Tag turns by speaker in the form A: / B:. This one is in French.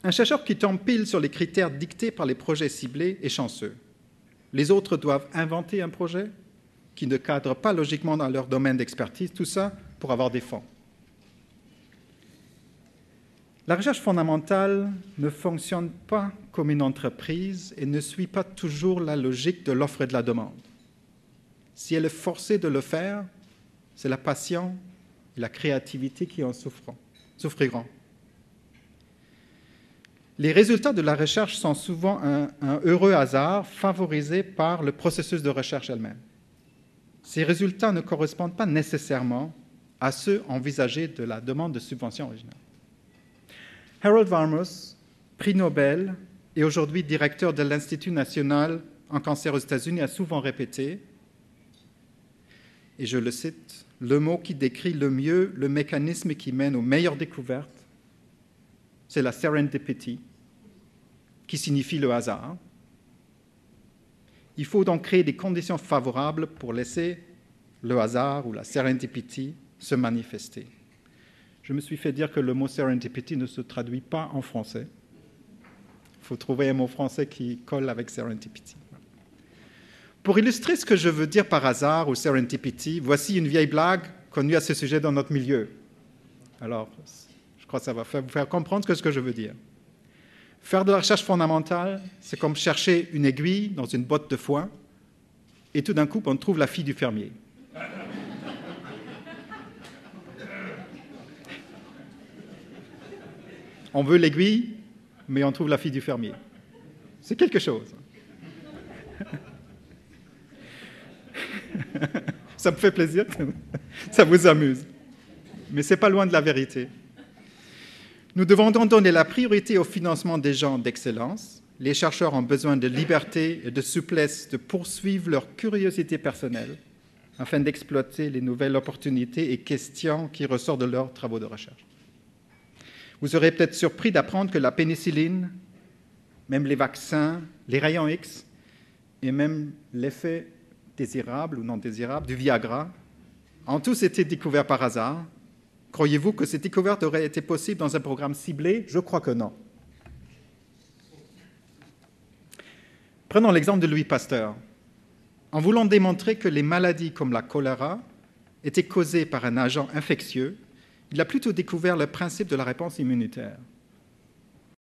A: Un chercheur qui tombe pile sur les critères dictés par les projets ciblés est chanceux. Les autres doivent inventer un projet qui ne cadre pas logiquement dans leur domaine d'expertise, tout ça pour avoir des fonds. La recherche fondamentale ne fonctionne pas comme une entreprise et ne suit pas toujours la logique de l'offre et de la demande. Si elle est forcée de le faire, c'est la passion et la créativité qui en souffriront. Les résultats de la recherche sont souvent un heureux hasard favorisé par le processus de recherche elle-même. Ces résultats ne correspondent pas nécessairement à ceux envisagés de la demande de subvention originale. Harold Varmus, prix Nobel et aujourd'hui directeur de l'Institut national en cancer aux États-Unis, a souvent répété, et je le cite, « Le mot qui décrit le mieux le mécanisme qui mène aux meilleures découvertes, c'est la serendipity, qui signifie le hasard. Il faut donc créer des conditions favorables pour laisser le hasard ou la serendipity se manifester. » Je me suis fait dire que le mot serendipity ne se traduit pas en français. Il faut trouver un mot français qui colle avec serendipity. Pour illustrer ce que je veux dire par hasard ou serendipity, voici une vieille blague connue à ce sujet dans notre milieu. Alors, je crois que ça va vous faire comprendre ce que je veux dire. Faire de la recherche fondamentale, c'est comme chercher une aiguille dans une botte de foin et tout d'un coup, on trouve la fille du fermier. On veut l'aiguille, mais on trouve la fille du fermier. C'est quelque chose. Ça me fait plaisir, ça vous amuse. Mais ce n'est pas loin de la vérité. Nous devons donc donner la priorité au financement des gens d'excellence. Les chercheurs ont besoin de liberté et de souplesse de poursuivre leur curiosité personnelle afin d'exploiter les nouvelles opportunités et questions qui ressortent de leurs travaux de recherche. Vous serez peut-être surpris d'apprendre que la pénicilline, même les vaccins, les rayons X et même l'effet désirable ou non désirable du Viagra ont tous été découverts par hasard. Croyez-vous que ces découvertes auraient été possibles dans un programme ciblé? Je crois que non. Prenons l'exemple de Louis Pasteur. En voulant démontrer que les maladies comme la choléra étaient causées par un agent infectieux, il a plutôt découvert le principe de la réponse immunitaire.